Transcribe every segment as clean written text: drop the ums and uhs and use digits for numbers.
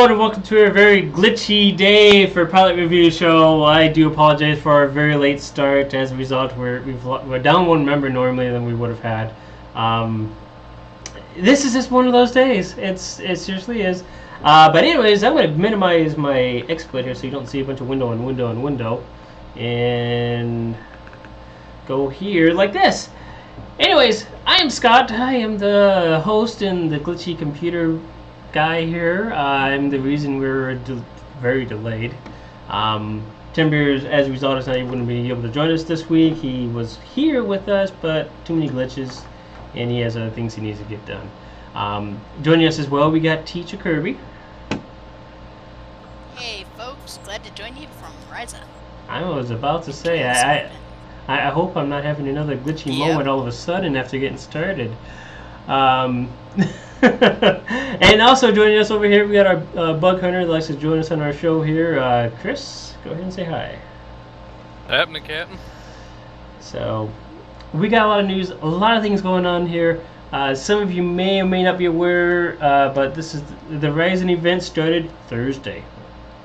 everyone, and welcome to a very glitchy day for Pilot Review Show. I do apologize for our very late start. As a result, we're down one member normally than we would have had. This is just one of those days. It seriously is. But anyways, I'm going to minimize my exploit here so you don't see a bunch of window and window and window. And go here like this. Anyways, I am Scott. I am the host and the glitchy computer guy here. I'm the reason we're very delayed. Timber, as a result, is not even going to be able to join us this week. He was here with us, but too many glitches, and he has other things he needs to get done. Joining us as well, we got TeacherKirby. Hey folks, glad to join you from Ryza. I was about to say, I hope I'm not having another glitchy moment all of a sudden after getting started. And also joining us over here, we got our bug hunter that likes to join us on our show here. Chris, go ahead and say hi. Happening, Captain. So, we got a lot of news, a lot of things going on here. Some of you may or may not be aware, but this is the Horizon event started Thursday.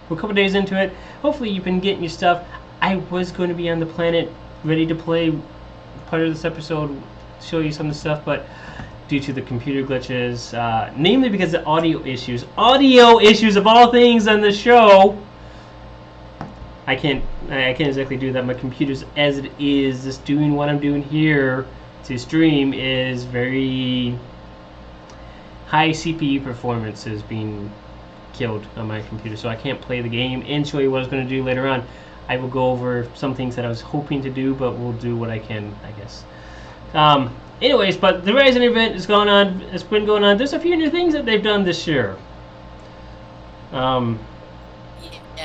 We're a couple days into it. Hopefully you've been getting your stuff. I was going to be on the planet ready to play part of this episode, show you some of the stuff, but due to the computer glitches, namely because of audio issues of all things on the show, I can't exactly do that. My computer's as it is, just doing what I'm doing here to stream is very high CPU performance is being killed on my computer, so I can't play the game and show you what I was going to do later on. I will go over some things that I was hoping to do, but we'll do what I can, I guess. Anyways, but the Horizon event is going on. It's been going on. There's a few new things that they've done this year.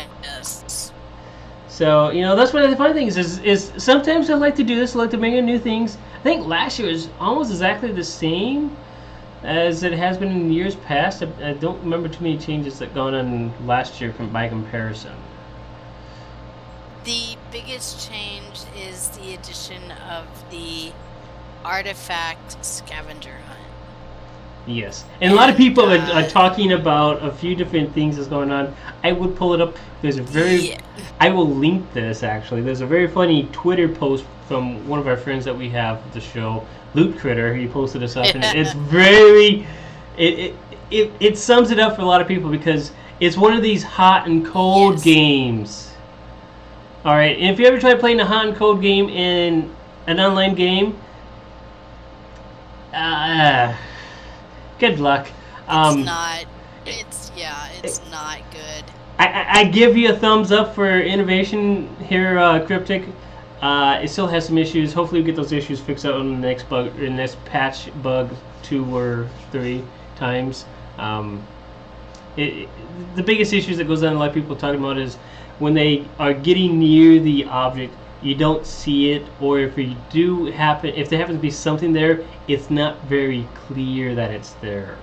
Yes. So, you know, that's one of the fun things is sometimes I like to do this. I like to bring in new things. I think last year was almost exactly the same as it has been in years past. I don't remember too many changes that gone on last year by comparison. The biggest change is the addition of the artifact scavenger hunt. Yes, and a lot of people are talking about a few different things that's going on. I would pull it up. There's a I will link this actually. There's a very funny Twitter post from one of our friends that we have at the show, Loot Critter. He posted this up, and it's very. It sums it up for a lot of people because it's one of these hot and cold games. All right, and if you ever try playing a hot and cold game in an online game, good luck. It's not good. I give you a thumbs up for innovation here, Cryptic. It still has some issues. Hopefully we get those issues fixed out on the next patch bug 2 or 3 times. The biggest issues that goes on, a lot of people talking about, is when they are getting near the object, you don't see it, or if there happens to be something there, it's not very clear that it's there.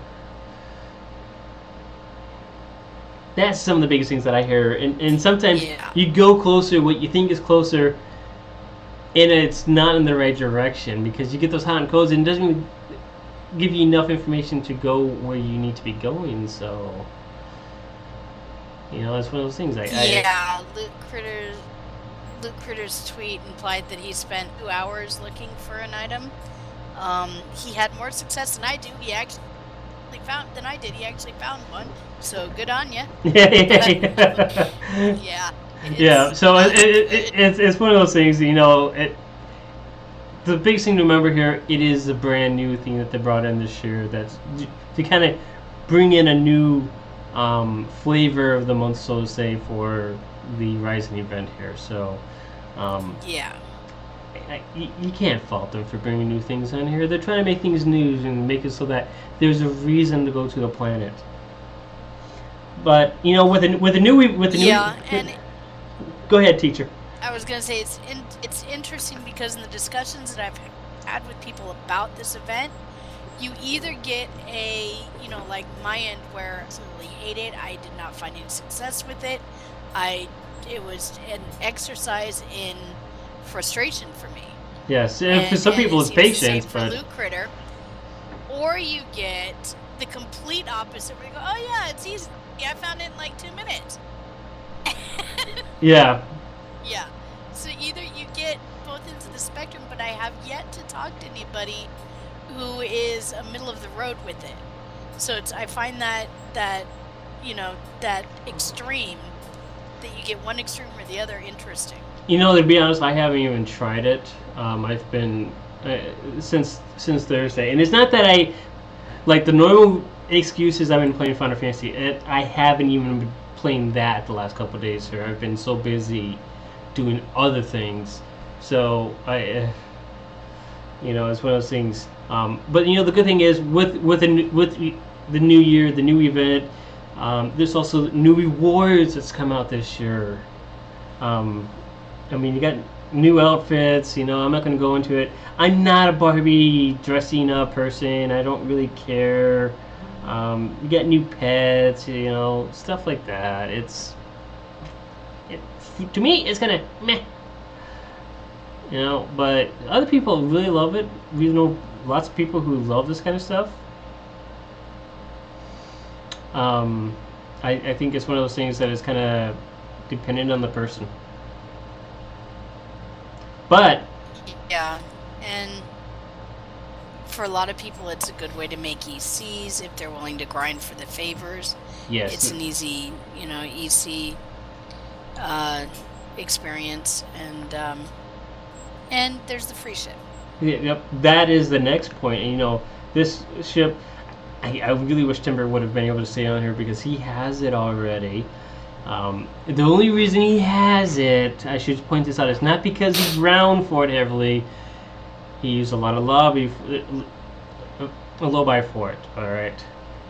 That's some of the biggest things that I hear, and sometimes you go closer, what you think is closer, and it's not in the right direction because you get those hot and colds, and it doesn't even give you enough information to go where you need to be going. So, you know, that's one of those things. Luke Critter's tweet implied that he spent 2 hours looking for an item. He had more success than I do. He actually found one. So good on you. Yeah. So it's one of those things. You know, the biggest thing to remember here, it is a brand new thing that they brought in this year. That's to kind of bring in a new flavor of the month, so to say, for the Horizon event here. So you can't fault them for bringing new things on here. They're trying to make things new and make it so that there's a reason to go to the planet. But you know, go ahead, teacher. I was gonna say it's interesting because in the discussions that I've had with people about this event, you either get like my end where I absolutely hate it. I did not find any success with it. It was an exercise in frustration for me. Yes, for some people it's patience, but for Luke Critter, or you get the complete opposite where you go, oh yeah, it's easy. I found it in like 2 minutes. Yeah. Yeah. So either you get both ends of the spectrum, but I have yet to talk to anybody who is a middle of the road with it. So I find that that extreme, that you get one extreme or the other, interesting. To be honest, I haven't even tried it. I've been since Thursday, and it's not that I like the normal excuses. I've been playing Final Fantasy. I haven't even been playing that the last couple of days here. I've been so busy doing other things, so it's one of those things. But the good thing is with the new year, the new event, there's also new rewards that's come out this year. You got new outfits. I'm not going to go into it. I'm not a Barbie dressing up person. I don't really care. You get new pets, stuff like that. To me, it's kind of meh. But other people really love it. We know lots of people who love this kind of stuff. I think it's one of those things that is kind of dependent on the person. But yeah, and for a lot of people, it's a good way to make ECs if they're willing to grind for the favors. Yes, it's an easy, EC experience, and there's the free ship. Yep, that is the next point. And, this ship, I really wish Timber would have been able to stay on here because he has it already. The only reason he has it, I should point this out, is not because he ground for it heavily. He used a lot of lobby for it. All right,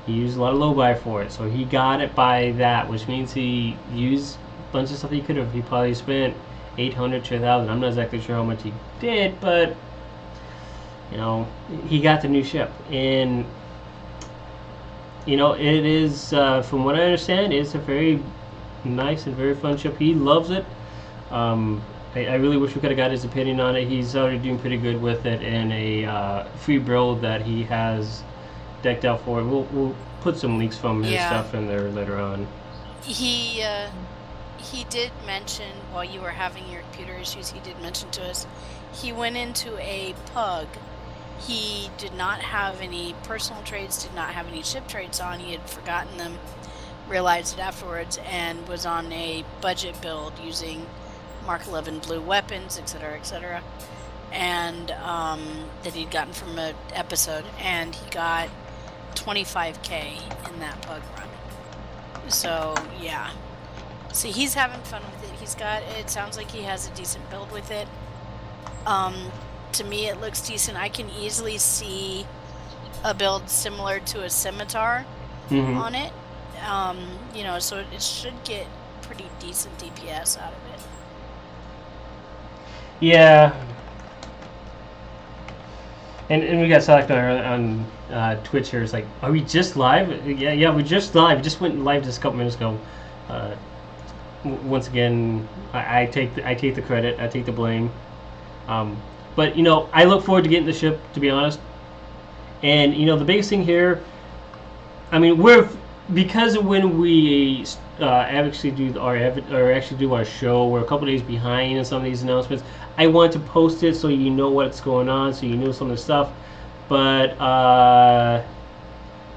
he used a lot of low-buy for it, so he got it by that, which means he used a bunch of stuff he could have. He probably spent $800 to $1,000. I'm not exactly sure how much he did, but he got the new ship, and it is, from what I understand, it's a very nice and very fun ship. He loves it. I really wish we could have got his opinion on it. He's already doing pretty good with it in a free build that he has decked out for it. We'll put some links from his stuff in there later on. He did mention, while you were having your computer issues, he did mention to us he went into a pug. He did not have any personal trades, did not have any ship trades on. He had forgotten them, realized it afterwards, and was on a budget build using Mark 11 blue weapons, etc., and that he'd gotten from an episode, and he got 25k in that pug run. So yeah, so he's having fun with it. It sounds like he has a decent build with it. To me, it looks decent. I can easily see a build similar to a scimitar on it. So it should get pretty decent DPS out of it. Yeah. And we got Select on Twitch here. It's like, are we just live? Yeah, we're just live. We just went live just a couple minutes ago. Once again, I take the credit. I take the blame. But I look forward to getting the ship, to be honest. And the biggest thing here, because when we actually do our show, we're a couple days behind in some of these announcements. I want to post it so you know what's going on, so you know some of the stuff. But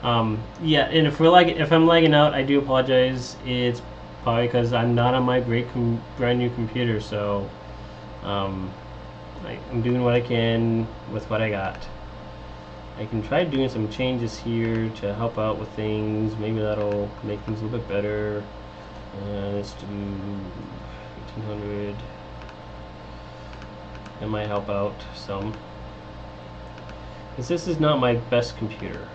and if I'm lagging out, I do apologize. It's probably because I'm not on my brand new computer, so I'm doing what I can with what I got. I can try doing some changes here to help out with things. Maybe that'll make things a little bit better. Let's do 1800. That might help out some. Because this is not my best computer.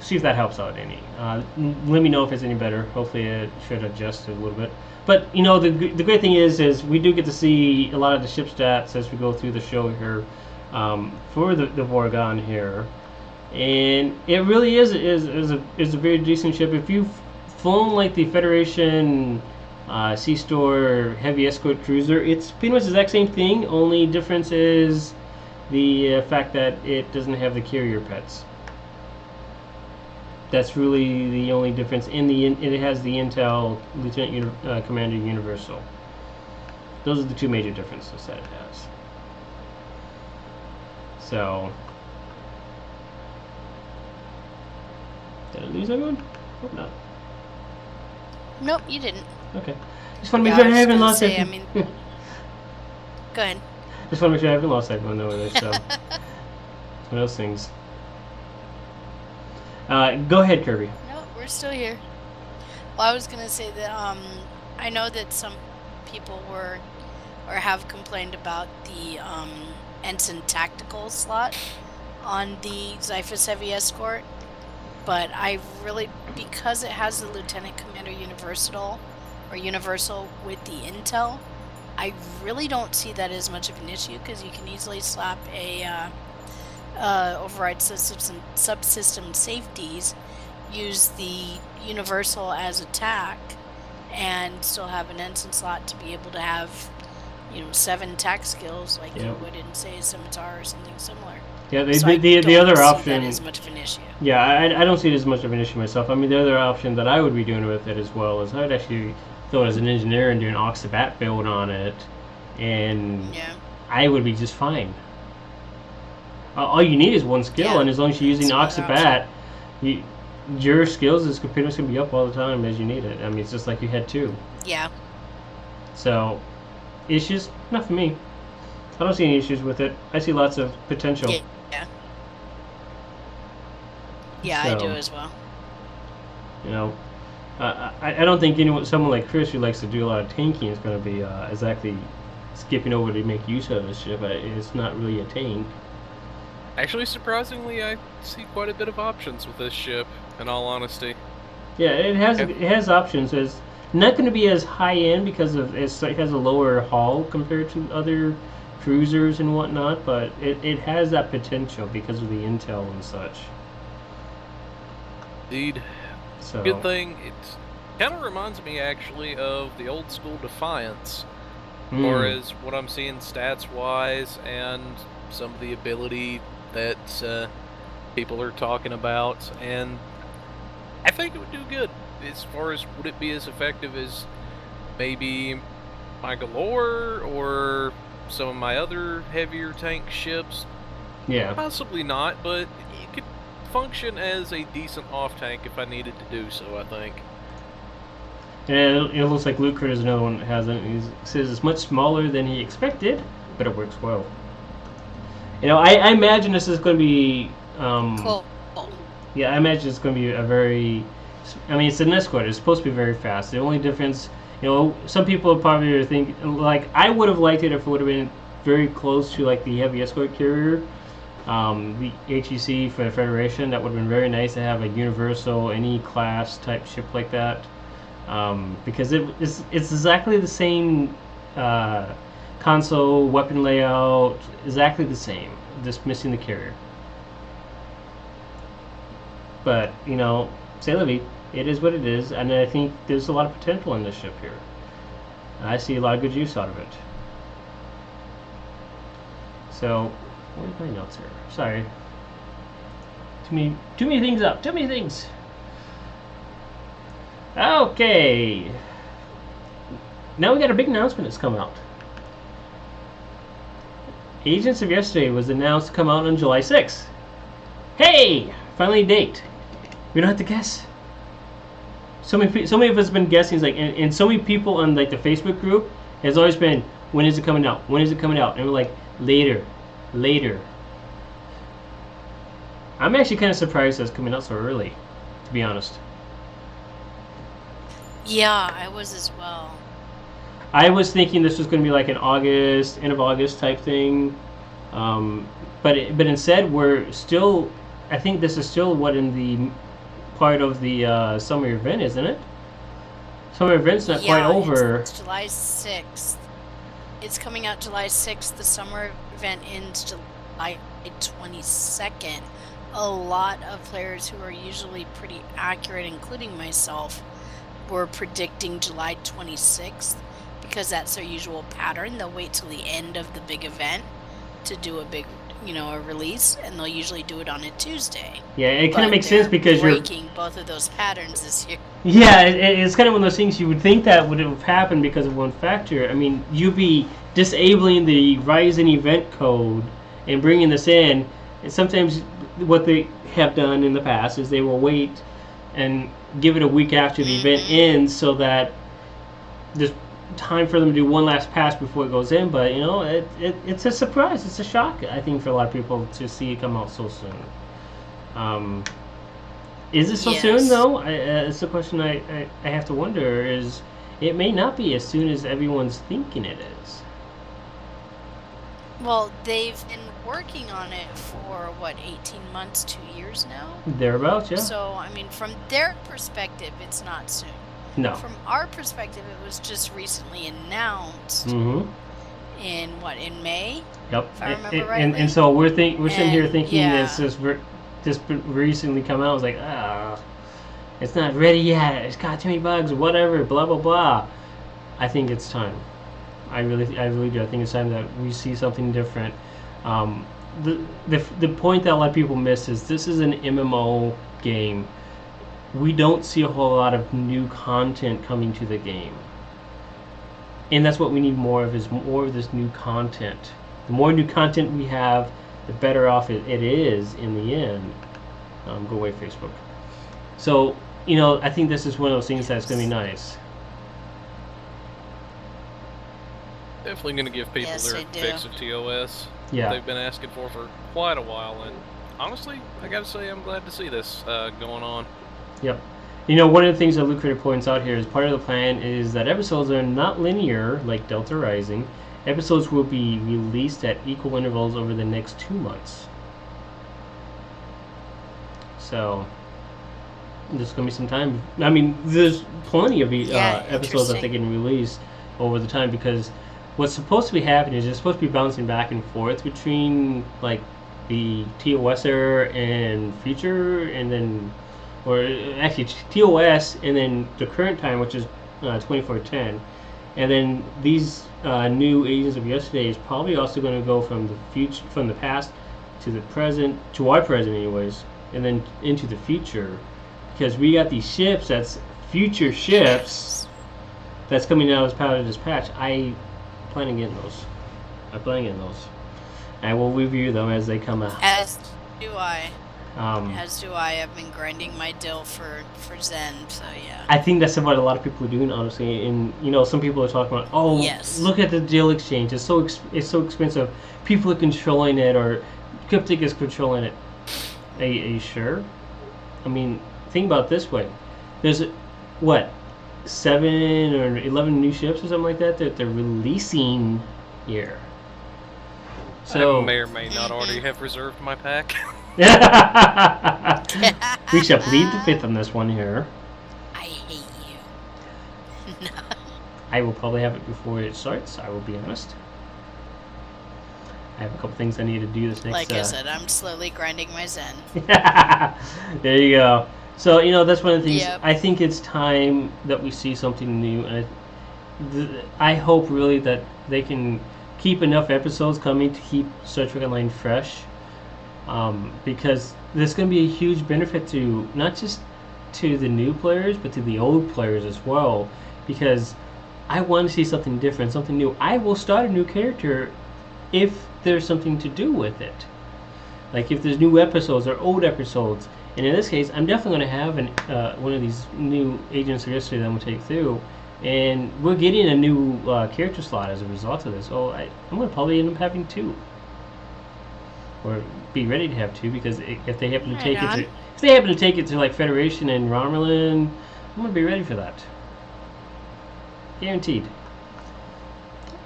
See if that helps out any. Let me know if it's any better. Hopefully it should adjust a little bit. But the great thing is we do get to see a lot of the ship stats as we go through the show here for the Horrigan here, and it really is a very decent ship. If you've flown like the Federation Sea Store Heavy Escort Cruiser, it's pretty much the exact same thing. Only difference is the fact that it doesn't have the carrier pets. That's really the only difference. It has the Intel Lieutenant Commander Universal. Those are the two major differences that it has. So, did I lose everyone? Hope not. Nope, you didn't. Okay. Just want to make sure I haven't lost say, everyone. Go ahead. Just want to make sure I haven't lost everyone though. So, it's one of those things. Go ahead, Kirby. No, we're still here. Well, I was gonna say that I know that some people were or have complained about the Ensign Tactical slot on the Xiphus Heavy Escort, but I really, because it has the Lieutenant Commander Universal with the Intel, I really don't see that as much of an issue because you can easily slap a override subsystem safeties, use the Universal as attack, and still have an Ensign slot to be able to have 7 attack skills like you would in, say, a Scimitar or something similar. Yeah, So the other option. That is much of an issue. Yeah, I don't see it as much of an issue myself. I mean, the other option that I would be doing with it as well is I would actually throw it as an engineer and do an Oxabat build on it, and I would be just fine. All you need is one skill, and as long as you're using Oxabat, your skills is pretty much going to be up all the time as you need it. I mean, it's just like you had 2. Yeah. So, issues? Not for me. I don't see any issues with it. I see lots of potential. Yeah, So, I do as well. I don't think someone like Chris who likes to do a lot of tanking is going to be exactly skipping over to make use of this ship. It's not really a tank. Actually, surprisingly, I see quite a bit of options with this ship, in all honesty. Yeah, it has options. It's not going to be as high end because it has a lower hull compared to other cruisers and whatnot, but it has that potential because of the intel and such. Indeed. So, good thing. It kind of reminds me, actually, of the old school Defiance, as far as what I'm seeing stats-wise and some of the ability that people are talking about, and I think it would do good. As far as would it be as effective as maybe my Galore or some of my other heavier tank ships? Yeah. Possibly not, but it could function as a decent off-tank if I needed to do so, I think. And it looks like Luke is another one that has it. He says it's much smaller than he expected, but it works well. I imagine this is going to be... Cool. Yeah, I imagine it's going to be a very... I mean, it's an escort. It's supposed to be very fast. The only difference... some people probably think... Like, I would have liked it if it would have been very close to, like, the heavy escort carrier. The HEC for the Federation. That would have been very nice to have a universal, any class type ship like that. Because it's exactly the same... console, weapon layout, exactly the same, just missing the carrier. But, c'est la vie. It is what it is, and I think there's a lot of potential in this ship here. I see a lot of good use out of it. So, what are my notes here? Sorry. Too many things up. Too many things. Okay. Now we got a big announcement that's come out. Agents of Yesterday was announced to come out on July 6th. Hey! Finally a date. We don't have to guess. So many of us have been guessing, and so many people on the Facebook group has always been, when is it coming out? When is it coming out? And we're like, later. I'm actually kind of surprised that it's coming out so early, to be honest. Yeah, I was as well. I was thinking this was going to be like an August, end of August type thing, but instead we're still. I think this is still in the part of the summer event, isn't it? Summer event's not quite over. It's July 6th. It's coming out July 6th. The summer event ends July 22nd. A lot of players who are usually pretty accurate, including myself, were predicting July 26th. Because that's their usual pattern. They'll wait till the end of the big event to do a big a release, and they'll usually do it on a Tuesday. Yeah, it kind of But makes sense they're because you're breaking both of those patterns this year. Yeah, it's kind of one of those things you would think that would have happened because of one factor. I mean, you'd be disabling the Ryzen event code and bringing this in. And sometimes what they have done in the past is they will wait and give it a week after the event ends so that there's time for them to do one last pass before it goes in. But, it's a surprise. It's a shock, I think, for a lot of people to see it come out so soon. Is it so soon, though? It's the question I have to wonder. Is it may not be as soon as everyone's thinking it is. Well, they've been working on it for, 18 months, 2 years now? Thereabouts, yeah. So, I mean, from their perspective, it's not soon. No. From our perspective, it was just recently announced in May? Yep. If I remember rightly. And so we're sitting here thinking this just recently come out. I was like, it's not ready yet. It's got too many bugs, or whatever. Blah blah blah. I think it's time. I really do. I think it's time that we see something different. The point that a lot of people miss is this is an MMO game. We don't see a whole lot of new content coming to the game, and that's what we need more of. Is more of this new content. The more new content we have, the better off it is in the end. Go away, Facebook. So, I think this is one of those things that's going to be nice. Definitely going to give people their fix of TOS. Yeah. They've been asking for quite a while, and honestly, I got to say I'm glad to see this going on. Yep. One of the things that Luke Critter points out here is part of the plan is that episodes are not linear like Delta Rising. Episodes will be released at equal intervals over the next 2 months. So, there's going to be some time. I mean, there's plenty of episodes that they can release over the time, because what's supposed to be happening is you're supposed to be bouncing back and forth between, like, the TOS era and future, and then, or actually TOS and then the current time, which is 2410. And then these new Agents of Yesterday is probably also going to go from the past to the present, to our present anyways, and then into the future, because we got these ships that's future ships that's coming out as part of this patch. I plan on getting those. I will review them as they come out. As do I. I've been grinding my dill for Zen, so yeah. I think that's what a lot of people are doing, honestly. And some people are talking about, look at the dill exchange. It's so expensive. People are controlling it, or Cryptic is controlling it. Are you sure? I mean, think about it this way. There's 7 or 11 new ships or something like that they're releasing here. So I may or may not already have reserved my pack. We shall plead the fifth on this one here. I hate you. I will probably have it before it starts, I will be honest. I have a couple things I need to do this next. Like I said, I'm slowly grinding my Zen. There you go. So, that's one of the things. Yep. I think it's time that we see something new. And I hope really that they can keep enough episodes coming to keep Star Trek Online fresh. Because there's going to be a huge benefit to not just to the new players, but to the old players as well. Because I want to see something different, something new. I will start a new character if there's something to do with it. Like if there's new episodes or old episodes. And in this case, I'm definitely going to have one of these new Agents of Yesterday that I'm going to take through. And we're getting a new character slot as a result of this. So I'm going to probably end up having 2. Or be ready to have 2, because if they happen to take it to like Federation and Romulan, I'm going to be ready for that. Guaranteed.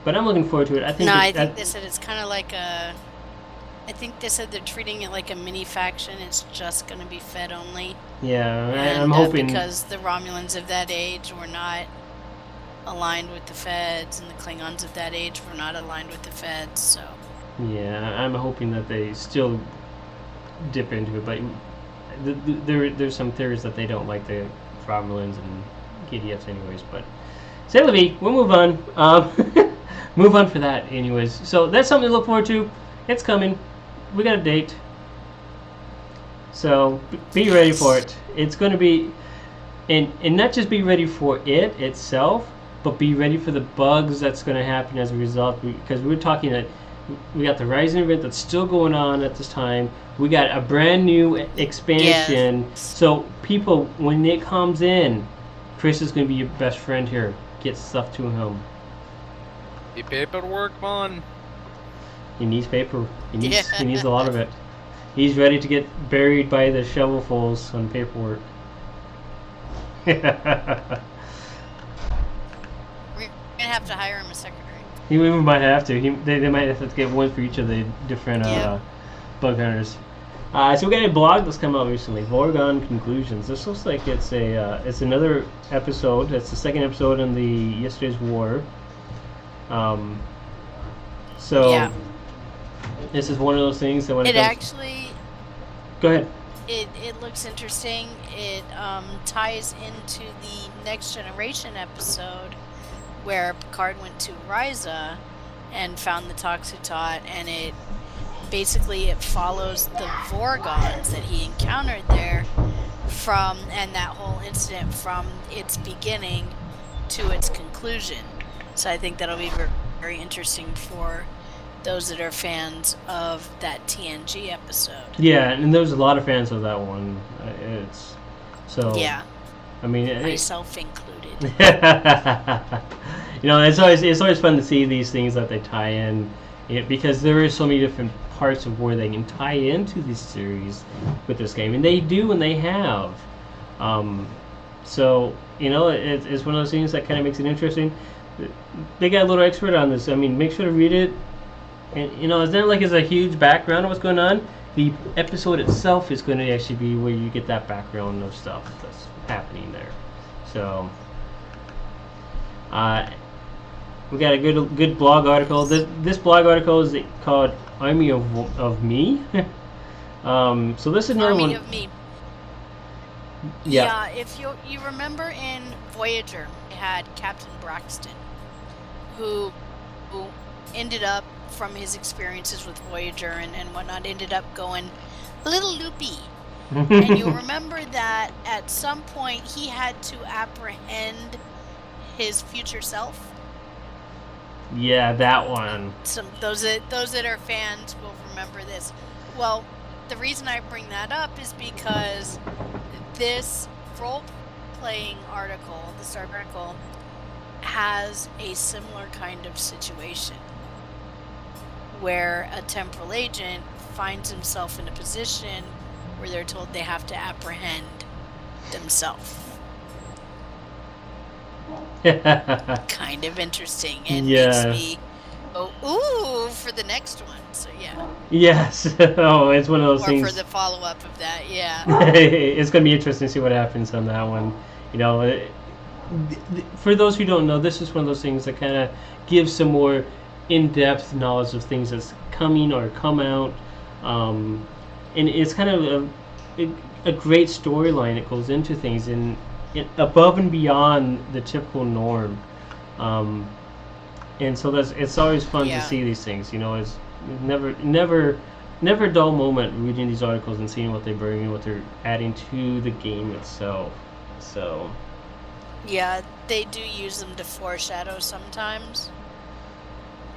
But I'm looking forward to it. I think they said it's kind of like a... I think they said they're treating it like a mini faction. It's just going to be Fed only. Yeah, I'm hoping... because the Romulans of that age were not aligned with the Feds, and the Klingons of that age were not aligned with the Feds, so... Yeah, I'm hoping that they still dip into it, but there's some theories that they don't like the Romulans and KDFs anyways, but... C'est la vie, we'll move on. Move on for that anyways. So that's something to look forward to. It's coming. we got a date. So be ready for it. It's going to be, and not just be ready for it itself, but be ready for the bugs that's going to happen as a result. Because we're talking that we got the Rising event that's still going on at this time. We got a brand new expansion. Yes. So people, when it comes in, Chris is going to be your best friend here. Get stuff to him. The paperwork, man. He needs paper. He needs, Yeah. he needs a lot of it. He's ready to get buried by the shovelfuls on paperwork. We're gonna have to hire him a secretary. He might have to. They might have to get one for each of the different bug hunters. So we got a blog that's come out recently, Horrigan Conclusions. This looks like it's another episode. It's the second episode in the Yesterday's War. So Yeah. this is one of those things that when It comes... actually, Go ahead. it looks interesting. It ties into the Next Generation episode where Picard went to Ryza and found the Toxotot, and it follows the Vorgons that he encountered there and that whole incident from its beginning to its conclusion. So I think that'll be very, very interesting for those that are fans of that TNG episode. Yeah, and there's a lot of fans of that one. It's so. Yeah. I mean, Myself included. it's always fun to see these things that they tie in, because there are so many different parts of where they can tie into this series with this game, and they do, and they have. So it's one of those things that kind of makes it interesting. They got a little expert on this. I mean, make sure to read it. And it's not like it's a huge background of what's going on. The episode itself is going to actually be where you get that background of stuff that's happening there. So we got a good blog article. This blog article is called Army of Me. So this is another Army one. of Me. Yeah. If you remember in Voyager, we had Captain Braxton, who ended up, from his experiences with Voyager and whatnot, ended up going a little loopy. And you'll remember that at some point he had to apprehend his future self. Yeah, that one. Those that are fans will remember this. Well, the reason I bring that up is because this role-playing article, this article, has a similar kind of situation where a temporal agent finds himself in a position where they're told they have to apprehend themselves. Kind of interesting, and makes me go, ooh, for the next one. So yeah. Yes. Oh, it's one of those things. Or for the follow-up of that, yeah. It's going to be interesting to see what happens on that one. For those who don't know, this is one of those things that kind of gives some more in-depth knowledge of things that's coming or come out. And it's kind of a great storyline that goes into things and above and beyond the typical norm. And so it's always fun to see these things. It's never a dull moment reading these articles and seeing what they bring and what they're adding to the game itself. So yeah, they do use them to foreshadow sometimes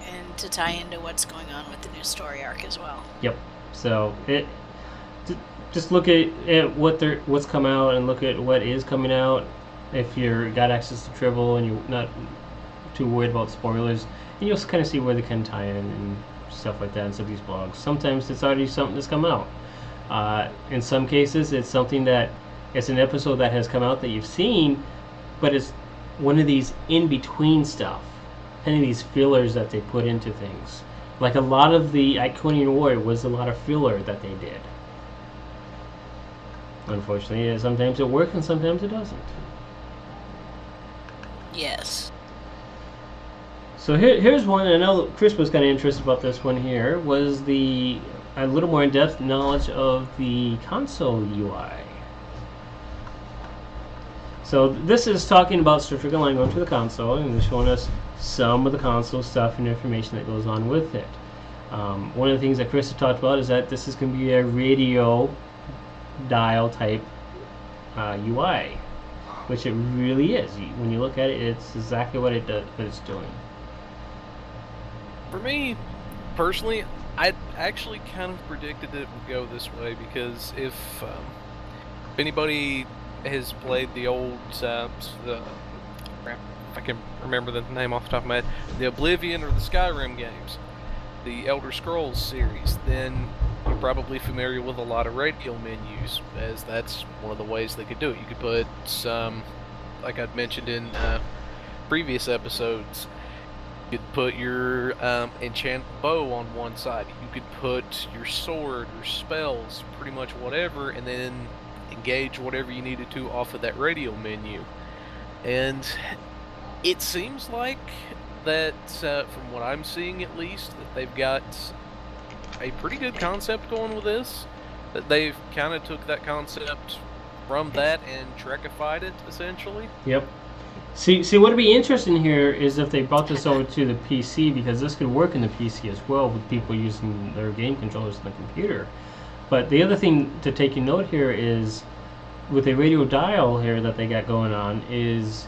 and to tie into what's going on with the new story arc as well. Yep. So just look at what's come out and look at what is coming out. If you've got access to Tribble and you're not too worried about spoilers, and you'll kind of see where they can tie in and stuff like that in some of these blogs. Sometimes it's already something that's come out. In some cases, it's something that it's an episode that has come out that you've seen, but it's one of these in-between stuff, kind of these fillers that they put into things. Like a lot of the Iconian War was a lot of filler that they did. Unfortunately, sometimes it works and sometimes it doesn't. Yes. So here's one, and I know Chris was kind of interested about this one here, was a little more in-depth knowledge of the console UI. So this is talking about Star Trek Online going to the console and showing us some of the console stuff and information that goes on with it. One of the things that Chris had talked about is that this is going to be a radio dial type UI, which it really is. When you look at it, it's exactly what it does, what it's doing. For me, personally, I actually kind of predicted it would go this way because if anybody has played the old, if I can remember the name off the top of my head, the Oblivion or the Skyrim games, the Elder Scrolls series, then you're probably familiar with a lot of radio menus, as that's one of the ways they could do it. You could put some, like I'd mentioned in previous episodes, you could put your enchant bow on one side. You could put your sword or spells, pretty much whatever, and then engage whatever you needed to off of that radio menu. And it seems like that, from what I'm seeing at least, that they've got a pretty good concept going with this. That they've kind of took that concept from that and Trekified it, essentially. Yep. See, what would be interesting here is if they brought this over to the PC, because this could work in the PC as well with people using their game controllers in the computer. But the other thing to take a note here is, with the radio dial here that they got going on, is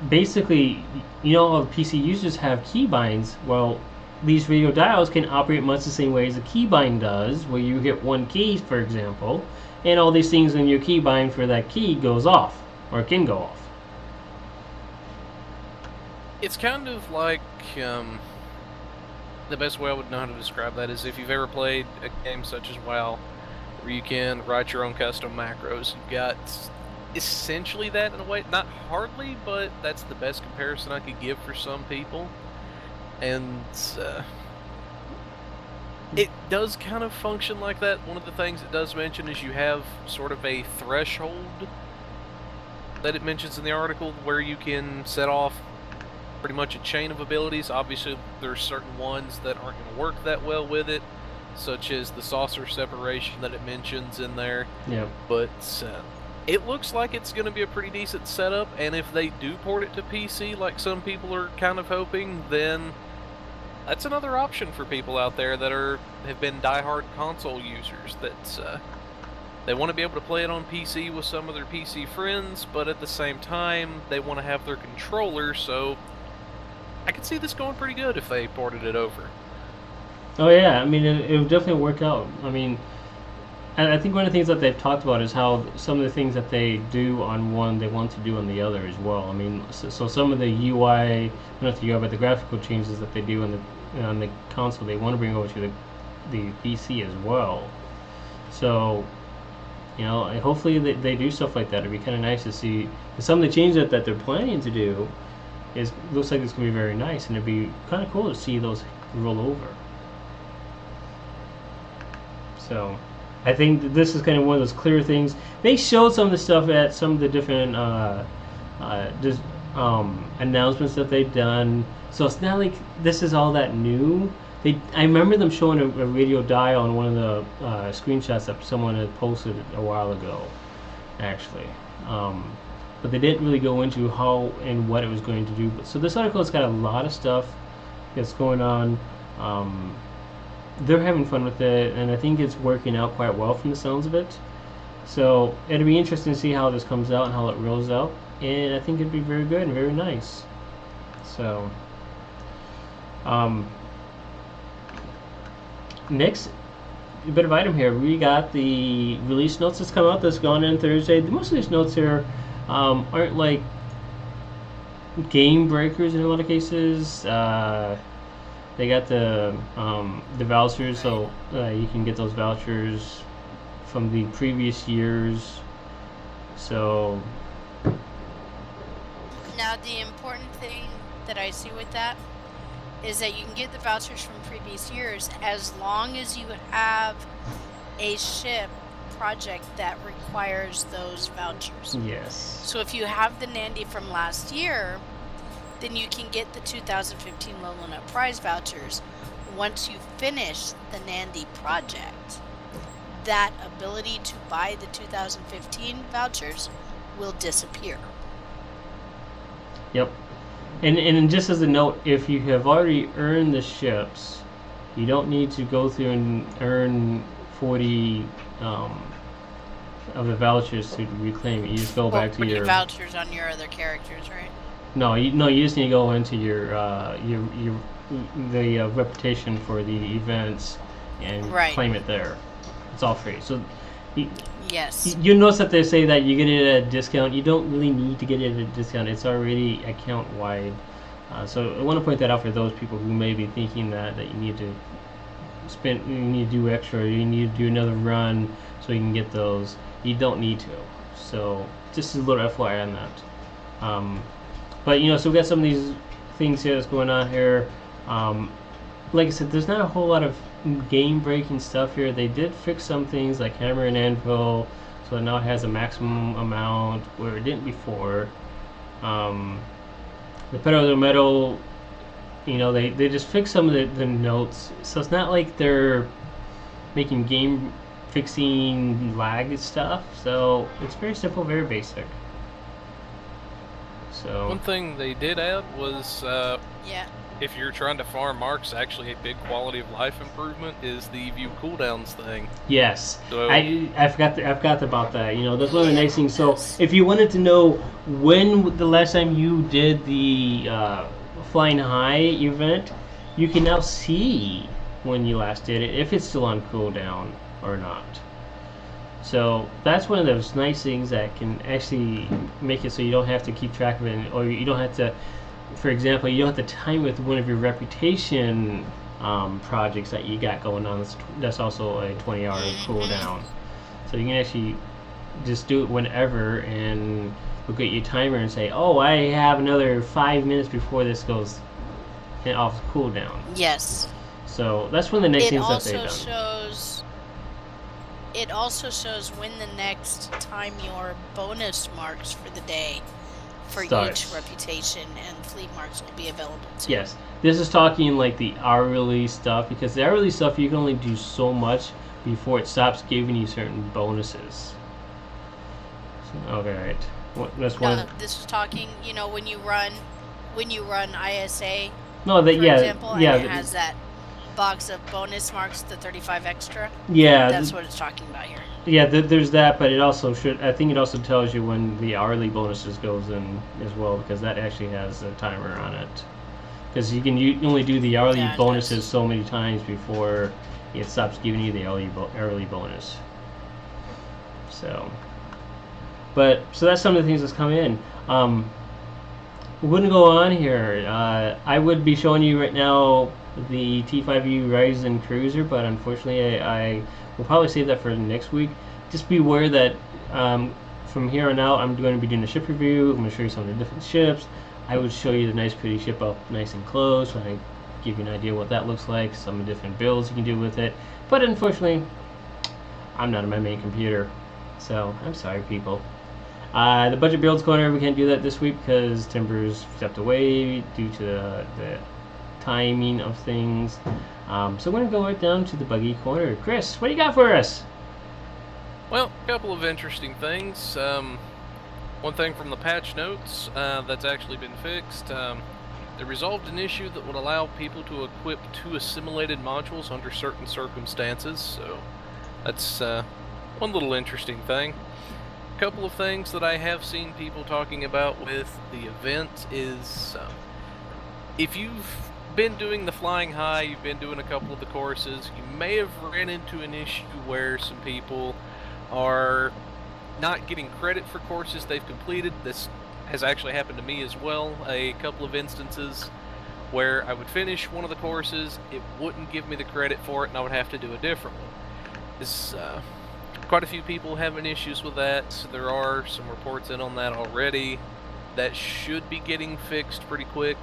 basically, all the PC users have keybinds. Well, these radio dials can operate much the same way as a keybind does, where you hit one key, for example, and all these things in your keybind for that key goes off, or can go off. It's kind of like, the best way I would know how to describe that is if you've ever played a game such as WoW, where you can write your own custom macros. You've got essentially that in a way. Not hardly, but that's the best comparison I could give for some people. And it does kind of function like that. One of the things it does mention is you have sort of a threshold that it mentions in the article where you can set off pretty much a chain of abilities. Obviously, there's certain ones that aren't going to work that well with it, such as the saucer separation that it mentions in there. Yeah. But it looks like it's going to be a pretty decent setup, and if they do port it to PC, like some people are kind of hoping, then that's another option for people out there that have been diehard console users. That they want to be able to play it on PC with some of their PC friends, but at the same time, they want to have their controller, so I could see this going pretty good if they ported it over. Oh yeah, I mean, it would definitely work out. I mean, I think one of the things that they've talked about is how some of the things that they do on one, they want to do on the other as well. I mean, so some of the UI, not the UI, but the graphical changes that they do on the console, they want to bring over to the PC as well. So, hopefully they do stuff like that. It'd be kind of nice to see some of the changes that they're planning to do. Looks like it's going to be very nice, and it'd be kind of cool to see those roll over. So, I think this is kind of one of those clear things. They showed some of the stuff at some of the different announcements that they've done. So it's not like this is all that new. I remember them showing a radio dial on one of the screenshots that someone had posted a while ago, actually. But they didn't really go into how and what it was going to do. So this article has got a lot of stuff that's going on. They're having fun with it, and I think it's working out quite well from the sounds of it. So it'll be interesting to see how this comes out and how it rolls out, and I think it'd be very good and very nice. So next bit of item here, we got the release notes that's come out that's gone in Thursday. Most of these notes here aren't like game breakers in a lot of cases. They got the vouchers, so you can get those vouchers from the previous years. So now the important thing that I see with that is that you can get the vouchers from previous years as long as you have a ship project that requires those vouchers. yes. So if you have the Nandy from last year, then you can get the 2015 Lolo Nut Prize vouchers. Once you finish the Nandy project, that ability to buy the 2015 vouchers will disappear. Yep. And just as a note, if you have already earned the ships, You don't need to go through and earn 40 of the vouchers to reclaim it. You just go back to your vouchers on your other characters, right? No, you just need to go into your the reputation for the events and claim it there. It's all free. So yes, you notice that they say that you get it at a discount. You don't really need to get it at a discount. It's already account wide. So I want to point that out for those people who may be thinking that you need to you need to do extra, you need to do another run so you can get those. You don't need to. So just a little FYI on that. But so we got some of these things here that's going on here. Like I said, there's not a whole lot of game-breaking stuff here. They did fix some things like hammer and anvil, so now it has a maximum amount where it didn't before. The pedal to the metal, they just fixed some of the notes, so it's not like they're making game fixing lag stuff. So it's very simple, very basic. So one thing they did add was if you're trying to farm marks, actually a big quality of life improvement is the view cooldowns thing. Yes, so, I forgot about that. That's one of the nice things. So if you wanted to know when the last time you did the flying high event, you can now see when you last did it, if it's still on cooldown or not. So that's one of those nice things that can actually make it so you don't have to keep track of it, or you don't have to, for example, you don't have to time with one of your reputation projects that you got going on. That's also a 20-hour cooldown. So you can actually just do it whenever and look at your timer and say, oh, I have another 5 minutes before this goes off cooldown. Yes. So that's one of the nice things that they've done. It also shows when the next time your bonus marks for the day for each reputation and fleet marks will be available to. Yes. This is talking like the hourly stuff, because the hourly stuff you can only do so much before it stops giving you certain bonuses. So, okay, right. That's one. This is talking, when you run ISA. No, that for example, and it has that box of bonus marks, the 35 extra. Yeah, that's what it's talking about here. Yeah, there's that, but it also I think it also tells you when the hourly bonuses goes in as well, because that actually has a timer on it. Because you only do the hourly bonuses so many times before it stops giving you the hourly bonus. So that's some of the things that's come in. Wouldn't go on here. I would be showing you right now the T5U Ryzen Cruiser, but unfortunately I will probably save that for next week. Just be aware that from here on out I'm going to be doing a ship review. I'm going to show you some of the different ships. I would show you the nice pretty ship up nice and close, so I give you an idea what that looks like, some of the different builds you can do with it. But unfortunately I'm not on my main computer, so I'm sorry people. The budget builds corner, we can't do that this week because Timber's stepped away due to the timing of things. So we're going to go right down to the Buggy corner. Chris, what do you got for us? Well, a couple of interesting things. One thing from the patch notes that's actually been fixed. They resolved an issue that would allow people to equip 2 assimilated modules under certain circumstances. So that's one little interesting thing. A couple of things that I have seen people talking about with the event is if you've been doing the flying high, you've been doing a couple of the courses, you may have ran into an issue where some people are not getting credit for courses they've completed. This has actually happened to me as well. A couple of instances where I would finish one of the courses, it wouldn't give me the credit for it, and I would have to do a different one. Quite a few people having issues with that. So there are some reports in on that already. That should be getting fixed pretty quick.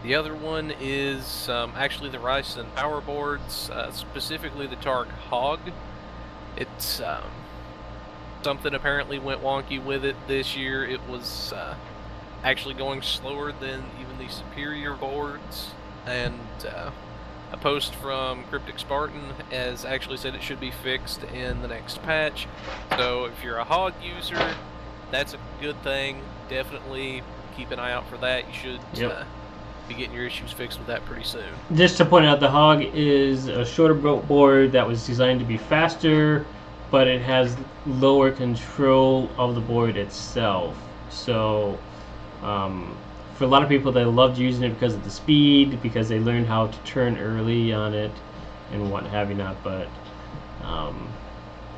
The other one is actually the Ryzen power boards, specifically the Targ Hog. It's something apparently went wonky with it this year. It was actually going slower than even the superior boards, and a post from Cryptic Spartan has actually said it should be fixed in the next patch. So if you're a Hog user, that's a good thing. Definitely keep an eye out for that. You should be getting your issues fixed with that pretty soon. Just to point out, the Hog is a shorter board that was designed to be faster, but it has lower control of the board itself. So for a lot of people, they loved using it because of the speed, because they learned how to turn early on it and what have you not. But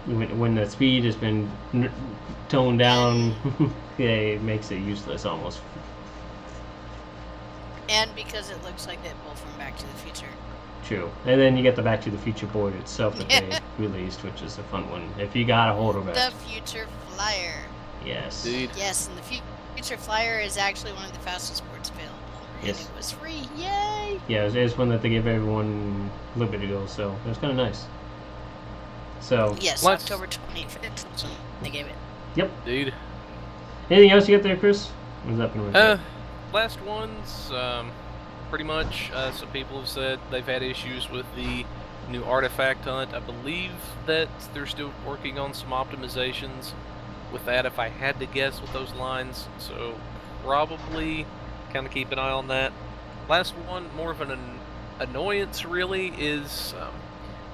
when the speed has been toned down, it makes it useless almost. And because it looks like that bull from Back to the Future. True. And then you get the Back to the Future board itself that they released, which is a fun one, if you got a hold of it. The Future Flyer. Yes. Dude. Yes, and the Future Flyer is actually one of the fastest boards available. Yes. And it was free. Yay! Yeah, it's one that they gave everyone a little bit ago, so it was kind of nice. So. Yes, October 25th. So they gave it. Yep. Dude. Anything else you got there, Chris? Or is that pretty much it? Last ones, pretty much, some people have said they've had issues with the new artifact hunt. I believe that they're still working on some optimizations with that, if I had to guess with those lines. So probably kind of keep an eye on that. Last one, more of an annoyance really, is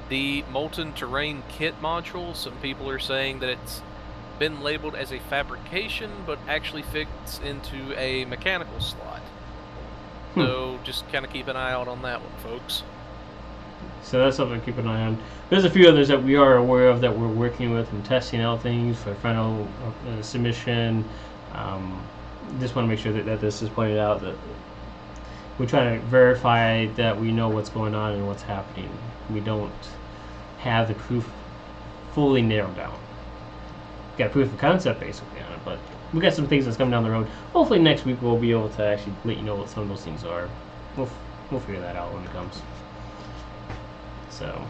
the Molten Terrain Kit module. Some people are saying that it's been labeled as a fabrication, but actually fits into a mechanical slot. So just kind of keep an eye out on that one, folks. So that's something to keep an eye on. There's a few others that we are aware of that we're working with and testing out things for final submission. Just want to make sure that this is pointed out, that we're trying to verify that we know what's going on and what's happening. We don't have the proof fully narrowed down. Got a proof of concept basically on it, but we got some things that's coming down the road. Hopefully next week we'll be able to actually let you know what some of those things are. We'll figure that out when it comes. So,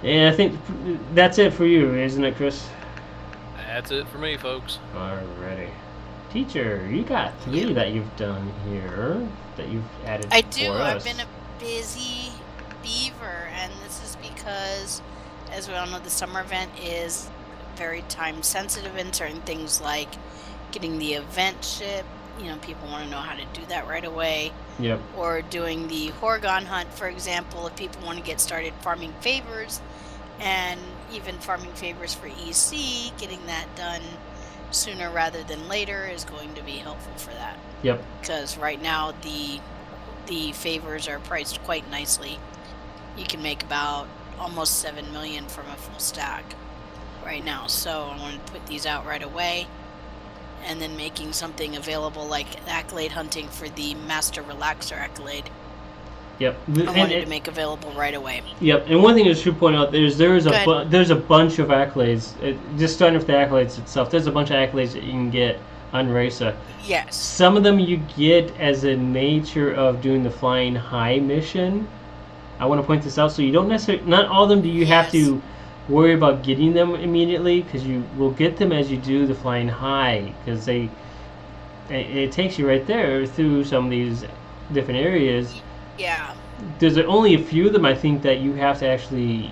yeah, I think that's it for you, isn't it, Chris? That's it for me, folks. Alrighty. Teacher, you got 3 that you've done here, that you've added I do. for us. I've been a busy beaver, and this is because, as we all know, the summer event is very time sensitive in certain things like getting the event ship. You know, people want to know how to do that right away. Yep. Or doing the Horrigan hunt, for example, if people want to get started farming favors, and even farming favors for EC, getting that done sooner rather than later is going to be helpful for that. Yep. Because right now the favors are priced quite nicely. You can make about almost 7 million from a full stack right now. So I want to put these out right away, and then making something available like accolade hunting for the Master Relaxer accolade. Yep. I wanted to make available right away. Yep. And one thing I should point out, there's a bunch of accolades. Just starting with the accolades itself, there's a bunch of accolades that you can get on Racer. Yes. Some of them you get as a nature of doing the flying high mission. I want to point this out, so you don't necessarily, not all of them do you have to worry about getting them immediately, because you will get them as you do the flying high, because it takes you right there through some of these different areas. Yeah. There's only a few of them I think that you have to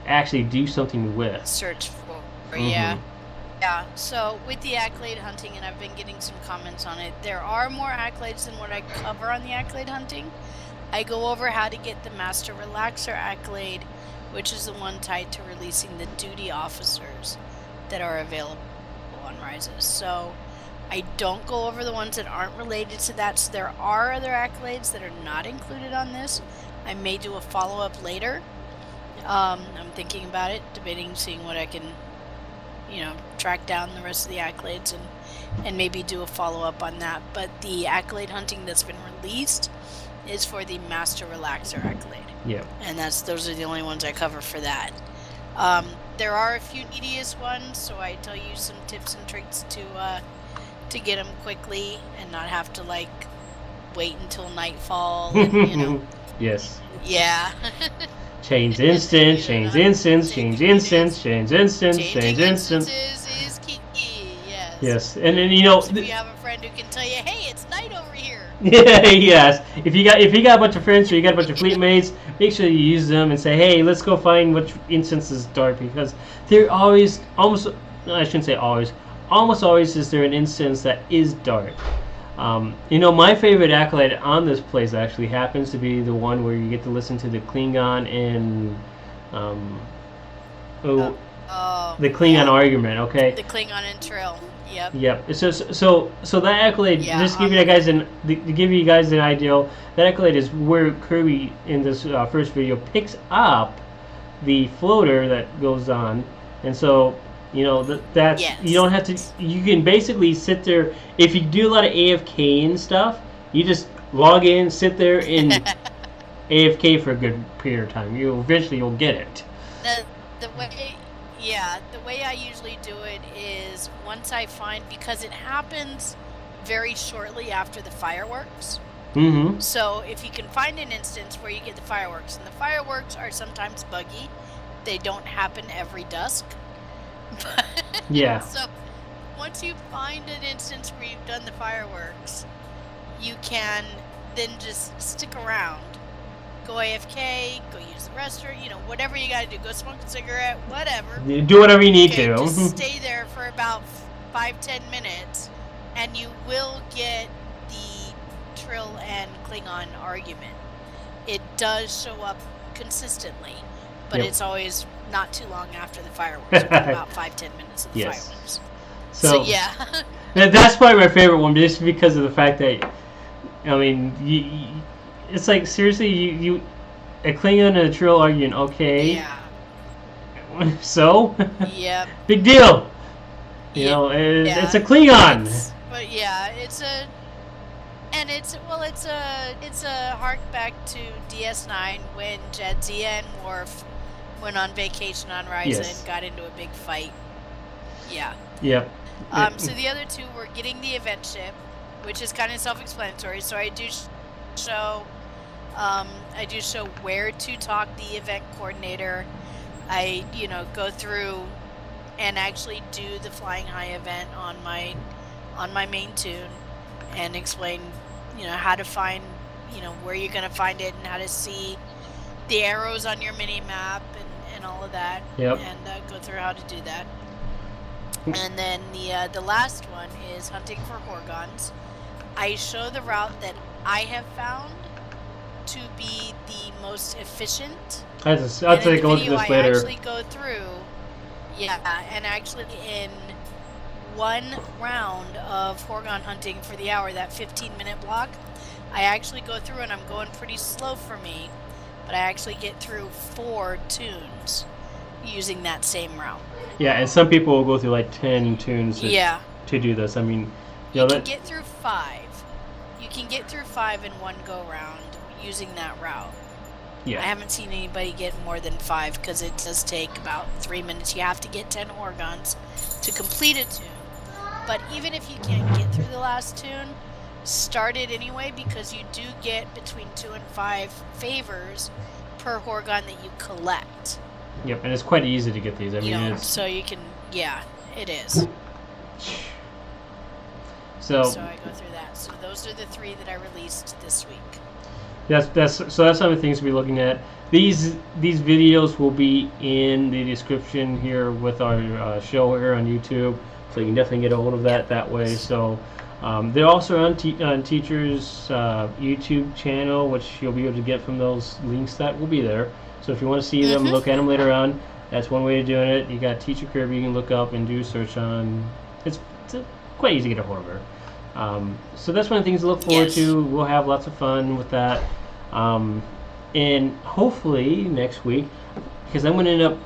actually do something with. Search for. Yeah. Yeah, so with the accolade hunting, and I've been getting some comments on it, there are more accolades than what I cover on the accolade hunting. I go over how to get the Master Relaxer accolade, which is the one tied to releasing the duty officers that are available on Rises. So I don't go over the ones that aren't related to that. So there are other accolades that are not included on this. I may do a follow-up later. I'm thinking about it, debating, seeing what I can, track down the rest of the accolades and maybe do a follow-up on that. But the accolade hunting that's been released is for the Master Relaxer accolade. Yeah. And those are the only ones I cover for that. There are a few neediest ones, so I tell you some tips and tricks to get them quickly and not have to wait until nightfall. And, Yes. Yeah. Change instance, change instance, change instance, change instance, change instance. Is key. Yes. Yes, and then if you have a friend who can tell you, hey, it's night over here. Yeah, yes. If you got a bunch of friends or you got a bunch of fleet mates, make sure you use them and say, hey, let's go find which instance is dark, because there almost always is there an instance that is dark. My favorite accolade on this place actually happens to be the one where you get to listen to the Klingon and the Klingon argument. Okay. The Klingon and Trill. Yep. Yep. So that accolade, Yeah, just to give you guys an idea, that accolade is where Kirby in this first video picks up the floater that goes on, and so that's you don't have to. You can basically sit there if you do a lot of AFK and stuff. You just log in, sit there, and AFK for a good period of time. Eventually you'll get it. The way I usually do it is once I find, because it happens very shortly after the fireworks. Mm-hmm. So if you can find an instance where you get the fireworks, and the fireworks are sometimes buggy, they don't happen every dusk. Yeah. So once you find an instance where you've done the fireworks, you can then just stick around. Go AFK, go use the restroom, whatever you gotta do. Go smoke a cigarette, whatever. Do whatever you need to. Just stay there for about 5-10 minutes, and you will get the Trill and Klingon argument. It does show up consistently, but it's always not too long after the fireworks. About 5-10 minutes of the fireworks. So yeah. That's probably my favorite one, just because of the fact that, it's like, seriously, you a Klingon and a Trill arguing, okay. Yeah. So? Yep. Big deal. It's a Klingon. It's a hark back to DS9 when Jadzia and Worf went on vacation on Ryza and got into a big fight. Yeah. Yep. So the other two were getting the event ship, which is kind of self-explanatory. So I do show where to talk the event coordinator. I go through and actually do the flying high event on my main tune and explain how to find where you're going to find it and how to see the arrows on your mini map and all of that. Yep. And go through how to do that. And then the last one is hunting for Horgons. I show the route that I have found to be the most efficient. I'll take a look at this later. I actually go through, and actually in one round of Horgon hunting for the hour, that 15-minute block, I actually go through, and I'm going pretty slow for me, but I actually get through 4 tunes using that same route. Yeah, and some people will go through like 10 tunes to do this. I mean, you can get through 5. You can get through 5 in one go round using that route. Yeah. I haven't seen anybody get more than 5 because it does take about 3 minutes. You have to get 10 Horgons to complete a tune. But even if you can't get through the last tune, start it anyway, because you do get between 2 and 5 favors per Horgon that you collect. Yep, and it's quite easy to get these. I mean, so you can, it is. So I go through that. So those are the 3 that I released this week. That's some of the things we'll be looking at. These videos will be in the description here with our show here on YouTube, so you can definitely get a hold of that way. So they're also on Teacher's YouTube channel, which you'll be able to get from those links that will be there. So if you want to see them, look at them later on. That's one way of doing it. You got TeacherKirby you can look up and do a search on. It's quite easy to get a hold of her. So that's one of the things to look forward to. We'll have lots of fun with that. And hopefully next week, because I'm going to end up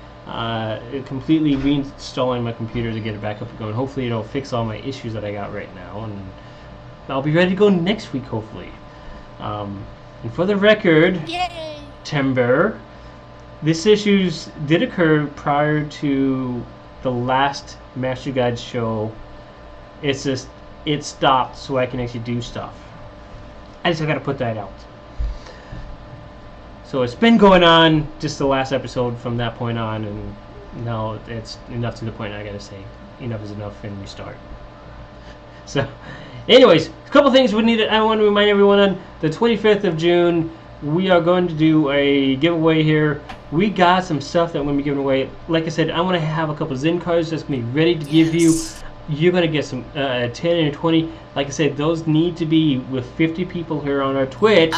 completely reinstalling my computer to get it back up and going. Hopefully it'll fix all my issues that I got right now, and I'll be ready to go next week, hopefully. And for the record, Timber, this issues did occur prior to the last Master Guide show. It's just, it stopped so I can actually do stuff. I just got to put that out. So it's been going on just the last episode from that point on, and now it's enough to the point I got to say enough is enough and restart. So anyways, a couple things I want to remind everyone on. The 25th of June, we are going to do a giveaway here. We got some stuff that we're going to be giving away. Like I said, I want to have a couple Zen cards that's going to be ready to give you you're going to get some 10 and 20. Like I said, those need to be with 50 people here on our Twitch.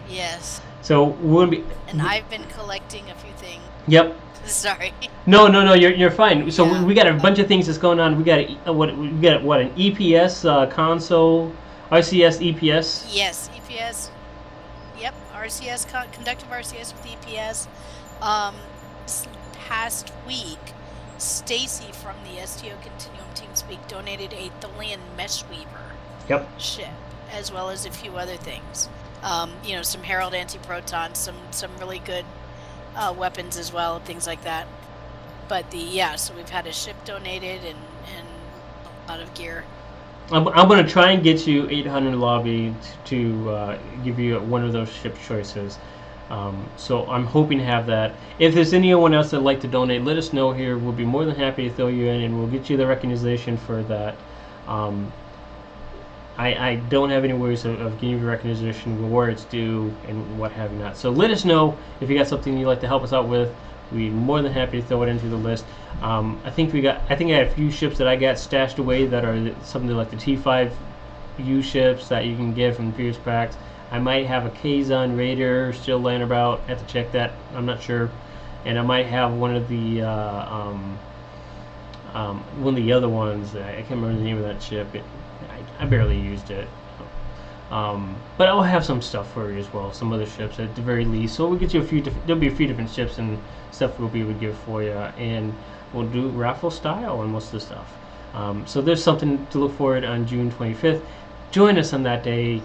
Yes. So we're going to be... And I've been collecting a few things. Yep. Sorry. No, you're fine. So Yeah. we got a bunch of things that's going on. We got an EPS console, RCS EPS. Yes, EPS. Yep, RCS, conductive RCS with EPS. This past week, Stacy from the STO Continuum TeamSpeak donated a Tholian mesh weaver ship, as well as a few other things. Some Herald anti-proton, some really good weapons as well, things like that. But so we've had a ship donated and a lot of gear. I'm going to try and get you 800 lobby to give you one of those ship choices. So I'm hoping to have that. If there's anyone else that'd like to donate, let us know here. We'll be more than happy to throw you in, and we'll get you the recognition for that. I don't have any worries of giving you recognition where it's due and what have you not. So let us know if you got something you'd like to help us out with. We're more than happy to throw it into the list. I think I had a few ships that I got stashed away that are something like the T5U ships that you can get from the previous packs. I might have a Kazon Raider still laying about. I have to check that. I'm not sure. And I might have one of the other ones. I can't remember the name of that ship. I barely used it. But I'll have some stuff for you as well. Some other ships at the very least. So we'll get you there'll be a few different ships and stuff we'll be able to give for you. And we'll do raffle style on most of the stuff. So there's something to look forward on June 25th. Join us on that day.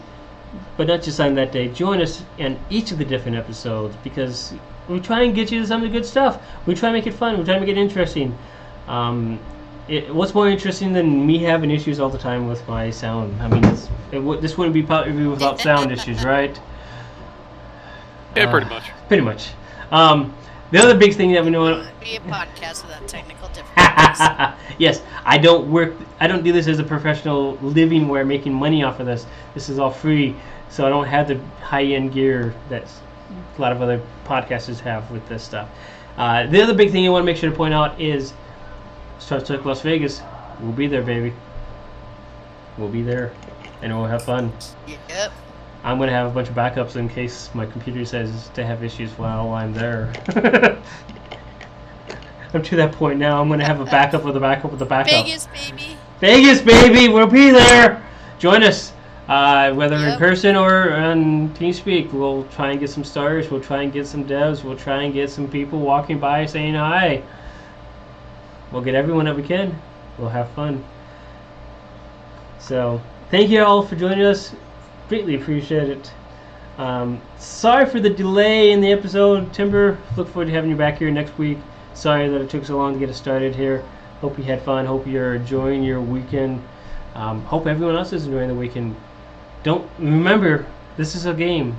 But not just on that day. Join us in each of the different episodes because we try and get you to some of the good stuff. We try to make it fun. We try to make it interesting. What's more interesting than me having issues all the time with my sound? I mean, this wouldn't be Pot Review without sound issues, right? Yeah, pretty much. Pretty much. The other big thing that we know... It would be a podcast without technical difficulties. Yes, I don't do this as a professional living where I'm making money off of this. This is all free, so I don't have the high-end gear that a lot of other podcasters have with this stuff. The other big thing I want to make sure to point out is Star Trek Las Vegas. We'll be there, baby. We'll be there, and we'll have fun. Yep. I'm going to have a bunch of backups in case my computer says to have issues while I'm there. I'm to that point now. I'm going to have a backup with a backup with a backup. Vegas, baby. Vegas, baby. We'll be there. Join us. Whether in person or on TeamSpeak. We'll try and get some stars. We'll try and get some devs. We'll try and get some people walking by saying hi. We'll get everyone that we can. We'll have fun. So, thank you all for joining us. Greatly appreciate it. Sorry for the delay in the episode, Timber. Look forward to having you back here next week. Sorry that it took so long to get us started here. Hope you had fun. Hope you're enjoying your weekend. Hope everyone else is enjoying the weekend. Don't remember, this is a game,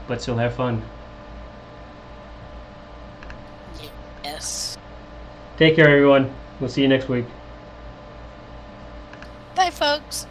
but still have fun. Yes. Take care, everyone. We'll see you next week. Bye, folks.